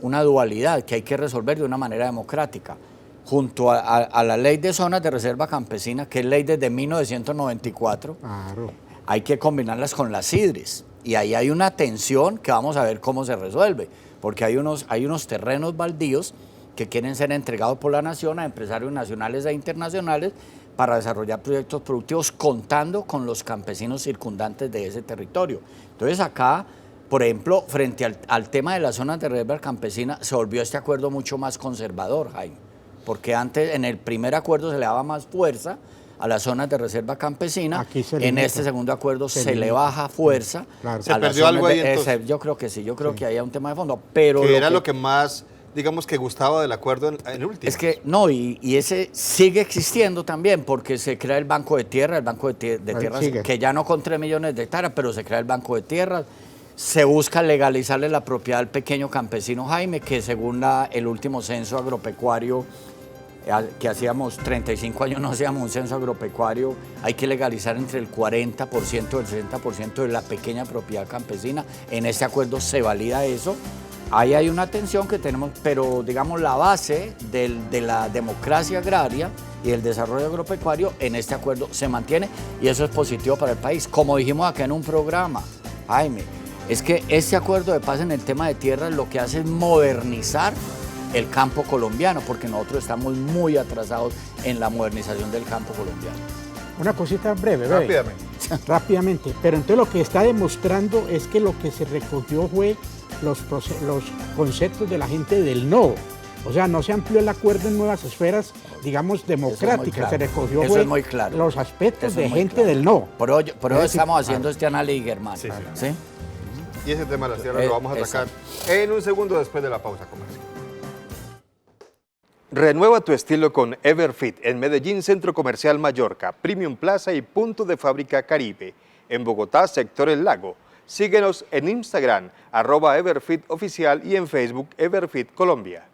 dualidad que hay que resolver de una manera democrática. Junto a la ley de zonas de reserva campesina, que es ley desde 1994, Claro. hay que combinarlas con las CIDRES. Y ahí hay una tensión que vamos a ver cómo se resuelve, porque hay unos terrenos baldíos que quieren ser entregados por la nación a empresarios nacionales e internacionales para desarrollar proyectos productivos contando con los campesinos circundantes de ese territorio. Entonces acá, por ejemplo, frente al tema de las zonas de reserva campesina, se volvió este acuerdo mucho más conservador, Jaime, porque antes en el primer acuerdo se le daba más fuerza a las zonas de reserva campesina, en este segundo acuerdo se le baja fuerza. Claro. ¿Se perdió algo ahí entonces? Yo creo que sí, yo creo que hay un tema de fondo, pero... Que era lo que más, digamos, que gustaba del acuerdo en último. Es que no, y ese sigue existiendo también, porque se crea el Banco de Tierra, tierras, que ya no con 3 millones de hectáreas, pero se crea el Banco de Tierras. Se busca legalizarle la propiedad al pequeño campesino, Jaime, que según el último censo agropecuario, que hacíamos 35 años no hacíamos un censo agropecuario, hay que legalizar entre el 40% y el 60% de la pequeña propiedad campesina. En este acuerdo se valida eso. Ahí hay una tensión que tenemos, pero digamos la base de la democracia agraria y el desarrollo agropecuario en este acuerdo se mantiene y eso es positivo para el país. Como dijimos acá en un programa, Jaime, es que este acuerdo de paz en el tema de tierras lo que hace es modernizar el campo colombiano, porque nosotros estamos muy atrasados en la modernización del campo colombiano. Una cosita breve, Rápidamente. rápidamente. Pero entonces lo que está demostrando es que lo que se recogió fue los conceptos de la gente del no. O sea, no se amplió el acuerdo en nuevas esferas, digamos, democráticas. Se recogió eso es muy claro. Los aspectos Eso de es muy gente claro. del no. Por eso estamos haciendo este análisis, Germán. Sí, ¿Sí? Y ese tema de las tierras lo vamos a atacar en un segundo después de la pausa comercial. Renueva tu estilo con Everfit en Medellín, Centro Comercial Mallorca, Premium Plaza y Punto de Fábrica Caribe. En Bogotá, Sector El Lago. Síguenos en Instagram, @EverfitOficial y en Facebook, Everfit Colombia.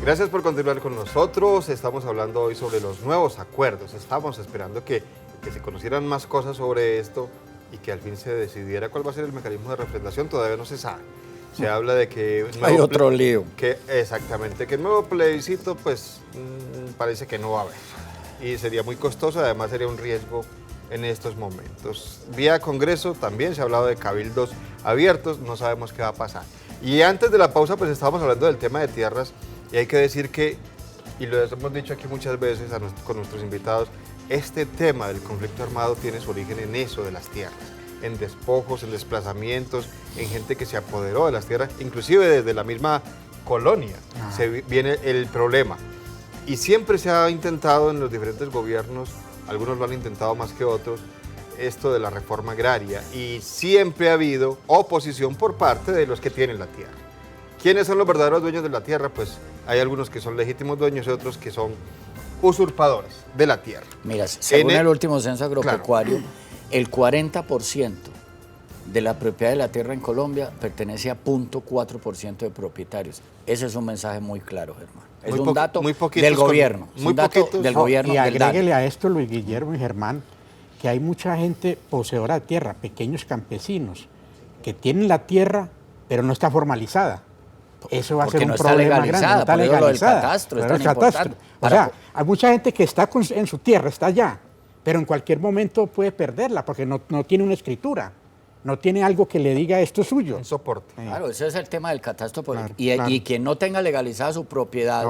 Gracias por continuar con nosotros. Estamos hablando hoy sobre los nuevos acuerdos. Estamos esperando que se conocieran más cosas sobre esto y que al fin se decidiera cuál va a ser el mecanismo de refrendación. Todavía no se sabe. Se habla de que... Hay otro lío. Exactamente, que el nuevo plebiscito pues parece que no va a haber. Y sería muy costoso, además sería un riesgo en estos momentos. Vía Congreso también se ha hablado de cabildos abiertos, no sabemos qué va a pasar. Y antes de la pausa pues estábamos hablando del tema de tierras. Y hay que decir que, y lo hemos dicho aquí muchas veces con nuestros invitados, este tema del conflicto armado tiene su origen en eso de las tierras, en despojos, en desplazamientos, en gente que se apoderó de las tierras, inclusive desde la misma colonia viene el problema. Y siempre se ha intentado en los diferentes gobiernos, algunos lo han intentado más que otros, esto de la reforma agraria, y siempre ha habido oposición por parte de los que tienen la tierra. ¿Quiénes son los verdaderos dueños de la tierra? Pues hay algunos que son legítimos dueños y otros que son usurpadores de la tierra. Mira, según el último censo agropecuario, el 40% de la propiedad de la tierra en Colombia pertenece a 0.4% de propietarios. Ese es un mensaje muy claro, Germán. Es un dato del gobierno. Es un dato del gobierno. Y agréguele a esto, Luis Guillermo y Germán, que hay mucha gente poseedora de tierra, pequeños campesinos, que tienen la tierra, pero no está formalizada. Eso va a ser un problema grande. No está legalizada. Lo del catastro es tan importante. O sea, hay mucha gente que está en su tierra, está allá, pero en cualquier momento puede perderla porque no tiene una escritura. No tiene algo que le diga esto es suyo. Un soporte. Claro, ese es el tema del catastro. Claro, y quien no tenga legalizada su propiedad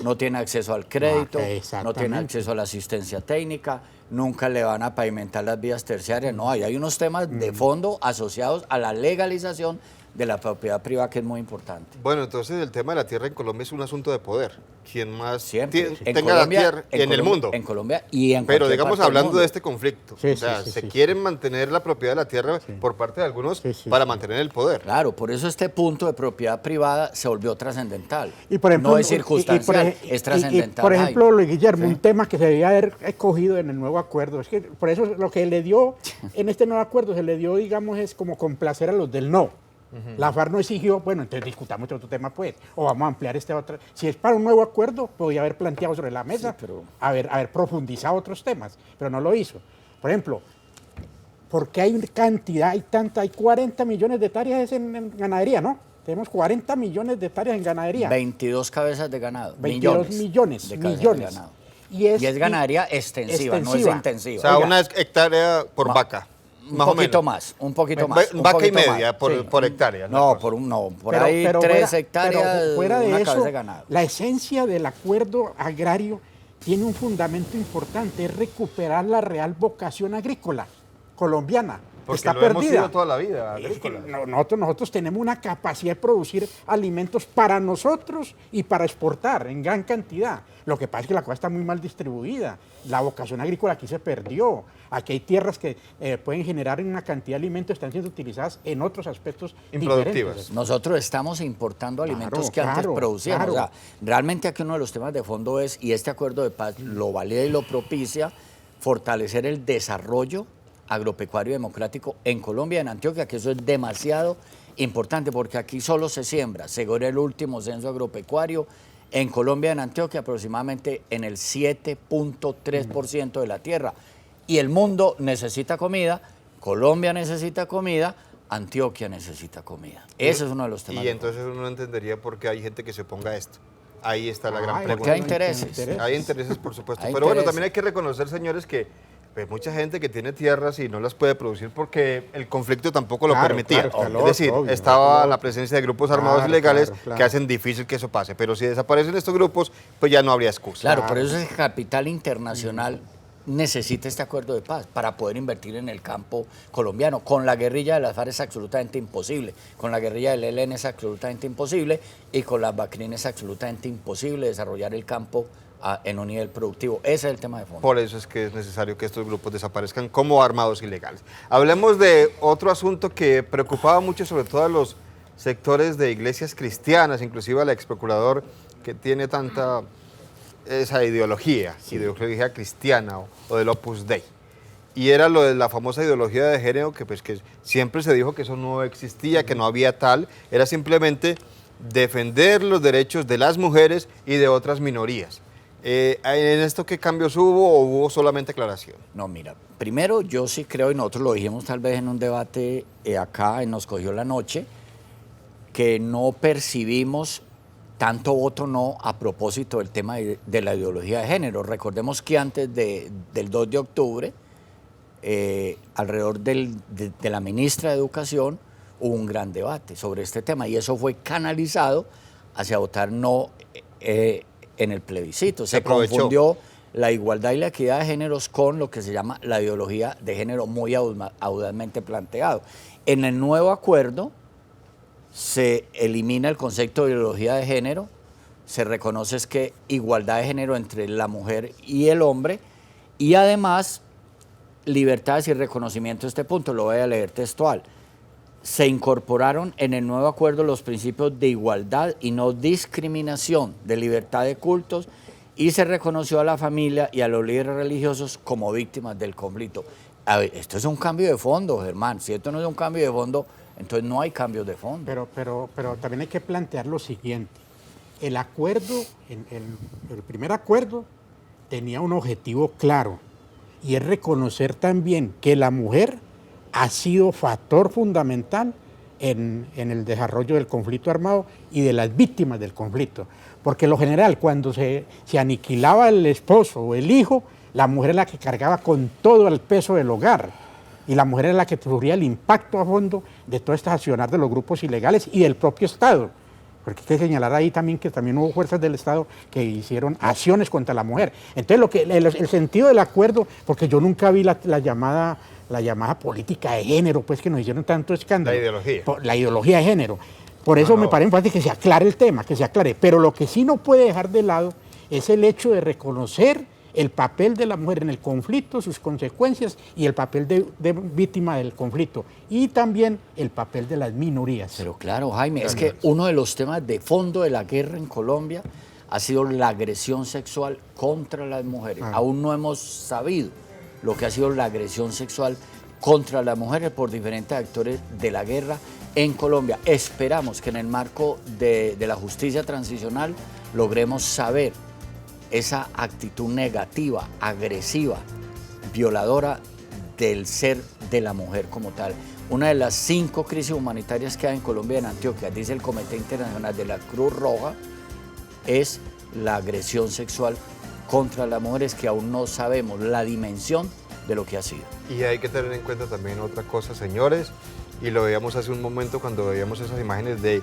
no tiene acceso al crédito, no tiene acceso a la asistencia técnica, nunca le van a pavimentar las vías terciarias. No, hay unos temas de fondo asociados a la legalización de la propiedad privada que es muy importante. Bueno, entonces el tema de la tierra en Colombia es un asunto de poder. Quien más tenga Colombia, la tierra en el mundo. En Colombia y en Pero digamos, hablando mundo. de este conflicto, se quieren mantener la propiedad de la tierra por parte de algunos para mantener el poder. Claro, por eso este punto de propiedad privada se volvió trascendental. Y por ejemplo, no es circunstancial, es trascendental. Por ejemplo, Luis Guillermo, un tema que se debía haber escogido en el nuevo acuerdo, es que por eso lo que le dio, en este nuevo acuerdo se le dio, digamos, es como complacer a los del no. La FARC no exigió, bueno, entonces discutamos otro tema, pues, o vamos a ampliar este otro. Si es para un nuevo acuerdo, podría haber planteado sobre la mesa, haber profundizado otros temas, pero no lo hizo. Por ejemplo, ¿por qué hay cantidad, hay 40 millones de hectáreas en ganadería, ¿no? Tenemos 40 millones de hectáreas en ganadería. 22 cabezas de ganado. 22 millones. De ganado. Y es ganadería extensiva, no es intensiva. O sea, una hectárea por vaca. Un poquito más. Vaca y media por hectárea. Por ahí 3 hectáreas, pero fuera de una eso, cabeza de ganado. La esencia del acuerdo agrario tiene un fundamento importante, es recuperar la real vocación agrícola colombiana. Porque está lo perdida. hemos sido toda la vida, agrícola. Nosotros tenemos una capacidad de producir alimentos para nosotros y para exportar en gran cantidad. Lo que pasa es que la cosa está muy mal distribuida. La vocación agrícola aquí se perdió. Aquí hay tierras que pueden generar una cantidad de alimentos que están siendo utilizadas en otros aspectos improductivas. Diferentes. Nosotros estamos importando alimentos que antes producíamos. O sea, realmente aquí uno de los temas de fondo es, y este acuerdo de paz lo valida y lo propicia, fortalecer el desarrollo agropecuario democrático en Colombia y en Antioquia, que eso es demasiado importante porque aquí solo se siembra, según el último censo agropecuario, en Colombia y en Antioquia aproximadamente en el 7.3% de la tierra. Y el mundo necesita comida, Colombia necesita comida, Antioquia necesita comida. Ese es uno de los temas. Y entonces uno entendería por qué hay gente que se oponga a esto. Ahí está la gran pregunta. Porque hay intereses. Hay intereses, por supuesto. Pero bueno, también hay que reconocer, señores, que mucha gente que tiene tierras y no las puede producir porque el conflicto tampoco lo permitía. Es decir, estaba la presencia de grupos armados ilegales que hacen difícil que eso pase. Pero si desaparecen estos grupos, pues ya no habría excusa. Claro, por eso el capital internacional necesita este acuerdo de paz para poder invertir en el campo colombiano. Con la guerrilla de las FARC es absolutamente imposible, con la guerrilla del ELN es absolutamente imposible y con las BACRIN es absolutamente imposible desarrollar el campo en un nivel productivo. Ese es el tema de fondo. Por eso es que es necesario que estos grupos desaparezcan como armados ilegales. Hablemos de otro asunto que preocupaba mucho sobre todo a los sectores de iglesias cristianas, inclusive al ex procurador que tiene tanta esa ideología cristiana o del Opus Dei. Y era lo de la famosa ideología de género que siempre se dijo que eso no existía, que no había tal, era simplemente defender los derechos de las mujeres y de otras minorías. ¿En esto qué cambios hubo o hubo solamente aclaración? No, mira, primero yo sí creo, y nosotros lo dijimos tal vez en un debate acá en Nos Cogió la Noche, que no percibimos tanto voto no a propósito del tema de la ideología de género. Recordemos que antes del 2 de octubre, alrededor de la ministra de Educación, hubo un gran debate sobre este tema y eso fue canalizado hacia votar no en el plebiscito. Se confundió la igualdad y la equidad de géneros con lo que se llama la ideología de género muy audazmente planteado. En el nuevo acuerdo se elimina el concepto de ideología de género, se reconoce que igualdad de género entre la mujer y el hombre y además libertades y reconocimiento de este punto, lo voy a leer textual. Se incorporaron en el nuevo acuerdo los principios de igualdad y no discriminación, de libertad de cultos, y se reconoció a la familia y a los líderes religiosos como víctimas del conflicto. A ver, esto es un cambio de fondo, Germán. Si esto no es un cambio de fondo, entonces no hay cambios de fondo. Pero también hay que plantear lo siguiente. El acuerdo, el primer acuerdo tenía un objetivo claro y es reconocer también que la mujer ha sido factor fundamental en el desarrollo del conflicto armado y de las víctimas del conflicto. Porque lo general, cuando se aniquilaba el esposo o el hijo, la mujer es la que cargaba con todo el peso del hogar y la mujer es la que sufría el impacto a fondo de todo este accionar de los grupos ilegales y del propio Estado. Porque hay que señalar ahí también que también hubo fuerzas del Estado que hicieron acciones contra la mujer. Entonces, el sentido del acuerdo, porque yo nunca vi la llamada política de género, pues que nos hicieron tanto escándalo. La ideología. La ideología de género. Por eso me parece importante que se aclare el tema, que se aclare. Pero lo que sí no puede dejar de lado es el hecho de reconocer el papel de la mujer en el conflicto, sus consecuencias y el papel de víctima del conflicto y también el papel de las minorías. Pero claro, Jaime, es que uno de los temas de fondo de la guerra en Colombia ha sido la agresión sexual contra las mujeres. Aún no hemos sabido lo que ha sido la agresión sexual contra las mujeres por diferentes actores de la guerra en Colombia. Esperamos que en el marco de la justicia transicional logremos saber esa actitud negativa, agresiva, violadora del ser de la mujer como tal. Una de las 5 crisis humanitarias que hay en Colombia y en Antioquia, dice el Comité Internacional de la Cruz Roja, es la agresión sexual contra las mujeres, que aún no sabemos la dimensión de lo que ha sido. Y hay que tener en cuenta también otra cosa, señores, y lo veíamos hace un momento cuando veíamos esas imágenes de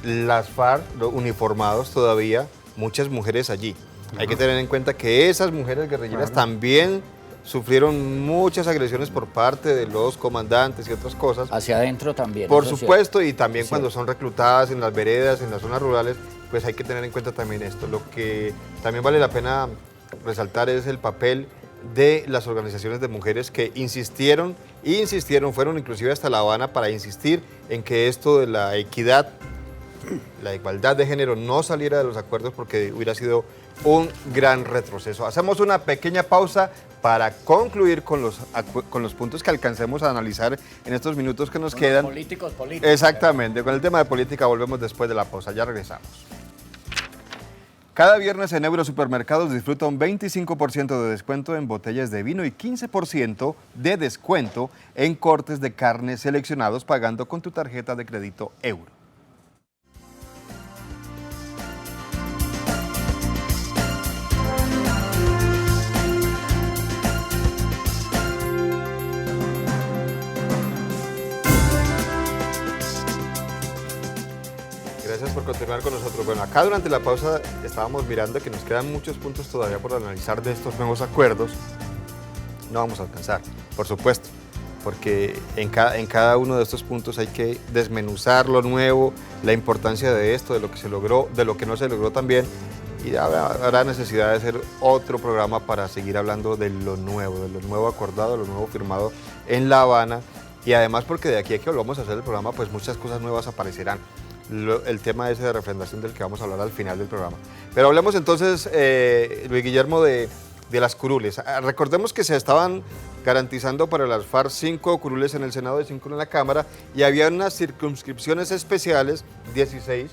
las FARC, uniformados todavía, muchas mujeres allí. Hay que tener en cuenta que esas mujeres guerrilleras también sufrieron muchas agresiones por parte de los comandantes y otras cosas. Hacia adentro también. Por supuesto, y también Sí. cuando son reclutadas en las veredas, en las zonas rurales, pues hay que tener en cuenta también esto. Lo que también vale la pena resaltar es el papel de las organizaciones de mujeres que insistieron, fueron inclusive hasta La Habana para insistir en que esto de la equidad, la igualdad de género no saliera de los acuerdos, porque hubiera sido un gran retroceso. Hacemos una pequeña pausa para concluir con los puntos que alcancemos a analizar en estos minutos que nos quedan. Políticos. Exactamente, con el tema de política volvemos después de la pausa, ya regresamos. Cada viernes en Eurosupermercados disfruta un 25% de descuento en botellas de vino y 15% de descuento en cortes de carne seleccionados pagando con tu tarjeta de crédito Euro. Gracias por continuar con nosotros. Bueno, acá durante la pausa estábamos mirando que nos quedan muchos puntos todavía por analizar de estos nuevos acuerdos. No vamos a alcanzar, por supuesto, porque en cada uno de estos puntos hay que desmenuzar lo nuevo, la importancia de esto, de lo que se logró, de lo que no se logró también, y habrá necesidad de hacer otro programa para seguir hablando de lo nuevo acordado, de lo nuevo firmado en La Habana, y además porque de aquí a que volvamos a hacer el programa, pues muchas cosas nuevas aparecerán. El tema ese de refrendación del que vamos a hablar al final del programa. Pero hablemos entonces, Luis Guillermo, de las curules. Recordemos que se estaban garantizando para las FARC 5 curules en el Senado y 5 en la Cámara, y había unas circunscripciones especiales, 16,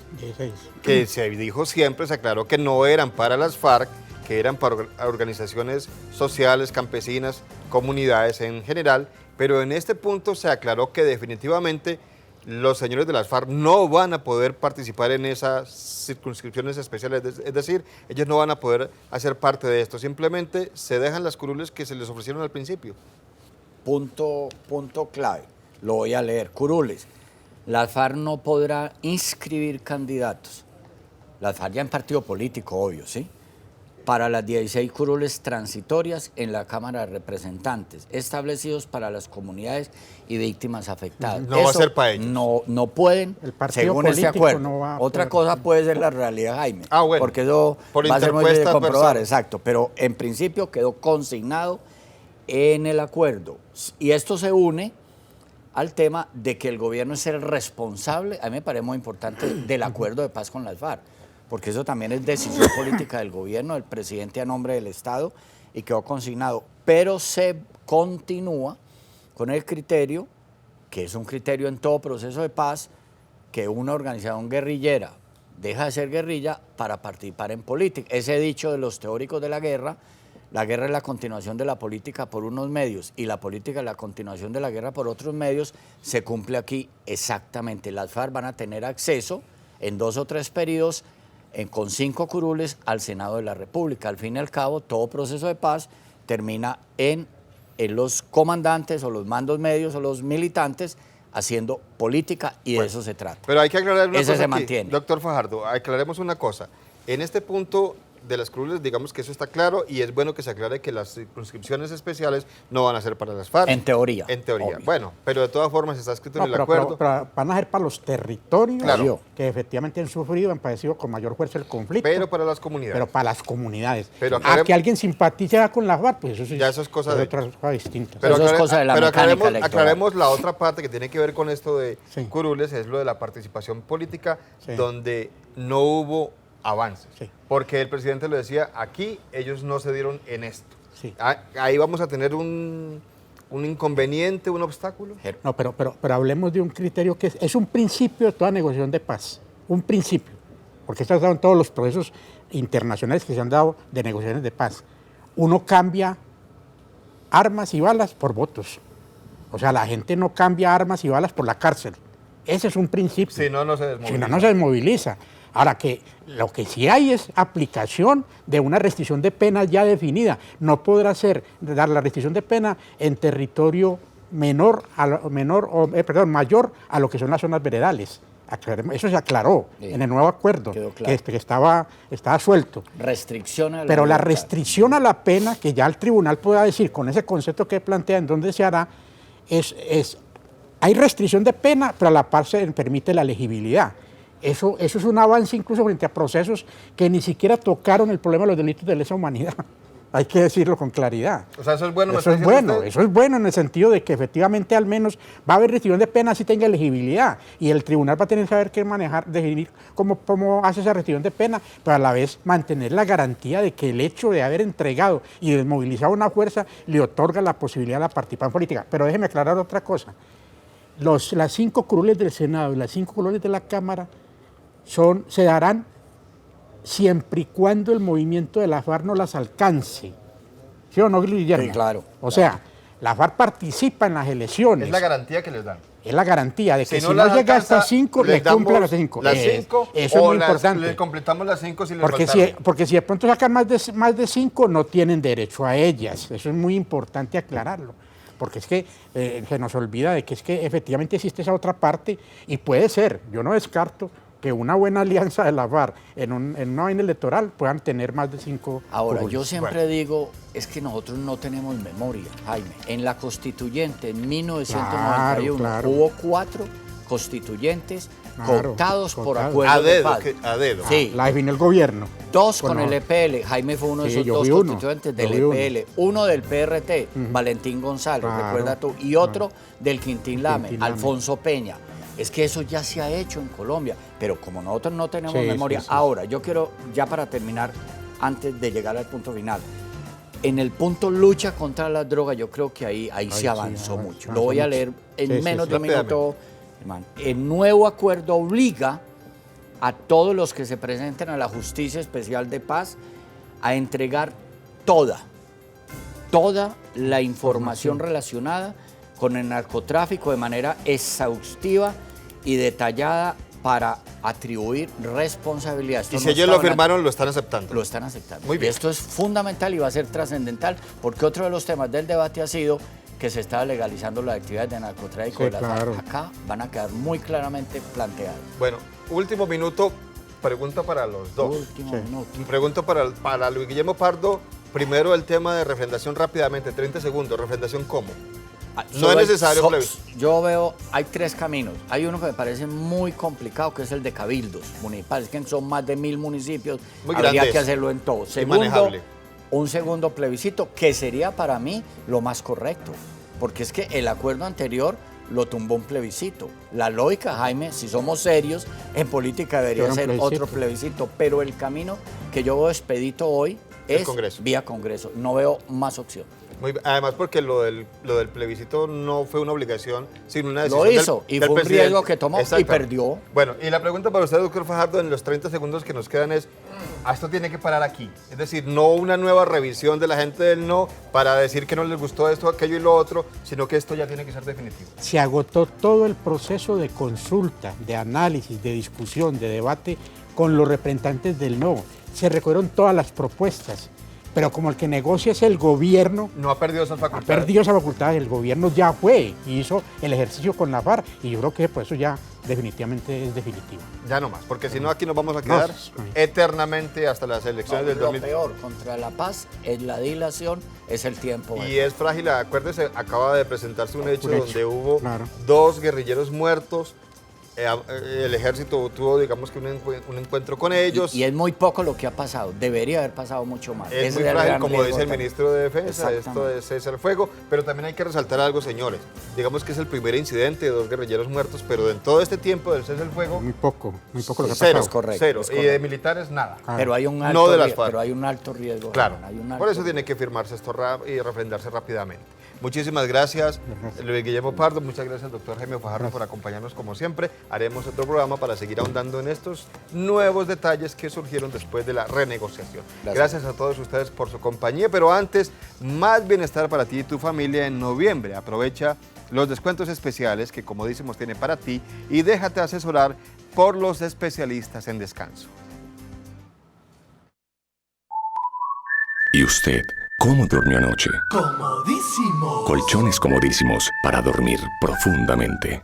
que se dijo siempre, se aclaró que no eran para las FARC, que eran para organizaciones sociales, campesinas, comunidades en general, pero en este punto se aclaró que definitivamente los señores de las FARC no van a poder participar en esas circunscripciones especiales, es decir, ellos no van a poder hacer parte de esto, simplemente se dejan las curules que se les ofrecieron al principio. Punto clave, lo voy a leer. Curules, la FARC no podrá inscribir candidatos, la FARC ya en partido político, obvio, ¿sí?, para las 16 curules transitorias en la Cámara de Representantes, establecidos para las comunidades y víctimas afectadas. No va a ser para ellos. No pueden, El partido según este político acuerdo. no va a Otra poder. cosa puede ser la realidad, Jaime. Bueno. Porque eso Por va a ser muy difícil de interpuesta comprobar, persona. exacto. Pero en principio quedó consignado en el acuerdo. Y esto se une al tema de que el gobierno es el responsable, a mí me parece muy importante, del acuerdo de paz con las FARC, porque eso también es decisión política del gobierno, del presidente a nombre del Estado, y quedó consignado. Pero se continúa con el criterio, que es un criterio en todo proceso de paz, que una organización guerrillera deja de ser guerrilla para participar en política. Ese dicho de los teóricos de la guerra es la continuación de la política por unos medios y la política es la continuación de la guerra por otros medios, se cumple aquí exactamente. Las FARC van a tener acceso en 2 o 3 periodos con 5 curules al Senado de la República. Al fin y al cabo, todo proceso de paz termina en los comandantes o los mandos medios o los militantes haciendo política y de eso se trata. Pero hay que aclarar una Ese cosa se aquí. mantiene. Doctor Fajardo, aclaremos una cosa. En este punto de las curules, digamos que eso está claro y es bueno que se aclare que las circunscripciones especiales no van a ser para las FARC. En teoría. En teoría. Obvio. Bueno, pero de todas formas está escrito en el pero, acuerdo. pero van a ser para los territorios Claro. que efectivamente han sufrido, han padecido con mayor fuerza el conflicto. Pero para las comunidades. Pero para las comunidades. Pero A aclaremos- que alguien simpatice con las FARC, pues eso sí. Ya eso es cosa de otra cosa distinta. Pero eso es cosa de la mecánica electoral. aclaremos la otra parte que tiene que ver con esto de Sí. curules, es lo de la participación política, Sí. donde no hubo avances. Sí. Porque el presidente lo decía, aquí ellos no se dieron en esto. Sí. Ahí vamos a tener un inconveniente, un obstáculo. No, pero hablemos de un criterio que es un principio de toda negociación de paz. Un principio. Porque esto ha dado en todos los procesos internacionales que se han dado de negociaciones de paz. Uno cambia armas y balas por votos. O sea, la gente no cambia armas y balas por la cárcel. Ese es un principio. Si no, no se desmoviliza. Si no, no se desmoviliza. Ahora, que lo que sí hay es aplicación de una restricción de penas ya definida. No podrá ser dar la restricción de pena en territorio mayor a lo que son las zonas veredales. Eso se aclaró Sí. en el nuevo acuerdo, Quedó claro. que estaba suelto. Restricción a la Pero la libertad. restricción a la pena, que ya el tribunal pueda decir con ese concepto que plantea en dónde se hará, hay restricción de pena, pero a la par se permite la elegibilidad. Eso es un avance incluso frente a procesos que ni siquiera tocaron el problema de los delitos de lesa humanidad. Hay que decirlo con claridad. O sea, eso es bueno. ¿me Eso está es diciendo bueno, usted? eso es bueno en el sentido de que efectivamente al menos va a haber restricción de pena si tenga elegibilidad y el tribunal va a tener que saber qué manejar, definir cómo hace esa restricción de pena, pero a la vez mantener la garantía de que el hecho de haber entregado y desmovilizado una fuerza le otorga la posibilidad de la participación en política. Pero déjeme aclarar otra cosa. Las 5 curules del Senado y las 5 curules de la Cámara se darán siempre y cuando el movimiento de la FARC no las alcance. ¿Sí o no, Guillermo? Sí, claro. O sea, la FARC participa en las elecciones. Es la garantía que les dan. Es la garantía de que si no las llega hasta alcanza, 5, les le cumple damos las 5. Las 5 Eso es muy importante. Le completamos las 5 si les Porque faltaron. si de pronto sacan más de 5, no tienen derecho a ellas. Eso es muy importante aclararlo. Porque es que se nos olvida de que es que efectivamente existe esa otra parte y puede ser, yo no descarto que una buena alianza de la FARC en una vaina electoral puedan tener más de 5. Ahora, curules. yo siempre digo, es que nosotros no tenemos memoria, Jaime. En la constituyente, en 1991, Claro. hubo 4 constituyentes Claro, contados por contados. acuerdo A de dedo, paz. a dedo. Sí. La definió el gobierno. 2 con Bueno, el EPL, Jaime fue uno de sí, esos yo 2 fui uno, constituyentes yo del fui uno. EPL, uno del PRT, Valentín González, Claro, recuerda tú, y otro del Quintín Lame, Quintín Lame. Alfonso Peña. Es que eso ya se ha hecho en Colombia, pero como nosotros no tenemos Sí, memoria. sí, sí. Ahora, yo quiero, ya para terminar, antes de llegar al punto final, en el punto lucha contra las drogas, yo creo que ahí se sí, avanzó avanzó mucho. Lo voy a mucho. leer en Sí, sí, menos sí. de un minuto, hermano. El nuevo acuerdo obliga a todos los que se presenten a la Justicia Especial de Paz a entregar toda la información relacionada con el narcotráfico de manera exhaustiva y detallada para atribuir responsabilidades. Y Esto si no ellos está lo hablando- firmaron, lo están aceptando. lo están aceptando. Muy Y bien. esto es fundamental y va a ser trascendental porque otro de los temas del debate ha sido que se estaba legalizando las actividades de narcotráfico Sí, de las FARC. claro. Acá van a quedar muy claramente planteadas. Bueno, último minuto, pregunta para los dos. Último Sí. minuto. Pregunta para Luis Guillermo Pardo. Primero el tema de refrendación rápidamente, 30 segundos. ¿Refrendación cómo? Ah, No solo es hay- necesario plebiscito. Yo veo, hay 3 caminos. Hay uno que me parece muy complicado, que es el de cabildos municipales, que son más de 1000 municipios. Muy Habría grandes que hacerlo en todo. manejable. Un segundo plebiscito, que sería para mí lo más correcto, porque es que el acuerdo anterior lo tumbó un plebiscito. La lógica, Jaime, si somos serios, en política debería Era un ser plebiscito. otro plebiscito, pero el camino que yo veo expedito hoy El es Congreso. vía Congreso. No veo más opción. Además porque lo del plebiscito no fue una obligación, sino una Lo decisión hizo y del fue un presidente. riesgo que tomó y Exacto. perdió. Bueno, y la pregunta para usted, doctor Fajardo, en los 30 segundos que nos quedan es, esto tiene que parar aquí. Es decir, no una nueva revisión de la gente del no para decir que no les gustó esto, aquello y lo otro, sino que esto ya tiene que ser definitivo. Se agotó todo el proceso de consulta, de análisis, de discusión, de debate con los representantes del no. Se recogieron todas las propuestas, pero como el que negocia es el gobierno, No ha perdido esas ha facultades. perdido esa facultad, el gobierno ya fue y hizo el ejercicio con la FARC y yo creo que por eso ya definitivamente es definitivo. Ya no más, porque si no aquí nos vamos a quedar No. eternamente hasta las elecciones del Lo 2000. peor contra la paz es la dilación, es el tiempo. Y es frágil, acuérdese, acaba de presentarse un hecho donde hubo claro. 2 guerrilleros muertos. El ejército tuvo, digamos que un encuentro con ellos. Y es muy poco lo que ha pasado, debería haber pasado mucho más. Es Ese muy el frágil, gran como riesgo dice el también. ministro de Defensa, esto Exactamente. es cese al fuego, pero también hay que resaltar algo, señores. Digamos que es el primer incidente de 2 guerrilleros muertos, pero en todo este tiempo del cese al fuego, Muy poco lo que ha cero, pasado. Es correcto, cero. es Y de correcto. militares, nada. Pero hay un No alto, de las FARC. pero hay un alto riesgo. Claro, Hay un alto por eso riesgo. tiene que firmarse esto y refrendarse rápidamente. Muchísimas gracias, Luis Guillermo Pardo. Muchas gracias, doctor Jaime Fajardo, por acompañarnos como siempre. Haremos otro programa para seguir ahondando en estos nuevos detalles que surgieron después de la renegociación. Gracias a todos ustedes por su compañía, pero antes, más bienestar para ti y tu familia en noviembre. Aprovecha los descuentos especiales que, como decimos, tiene para ti y déjate asesorar por los especialistas en descanso. ¿Y usted cómo durmió anoche? Comodísimo. Colchones comodísimos para dormir profundamente.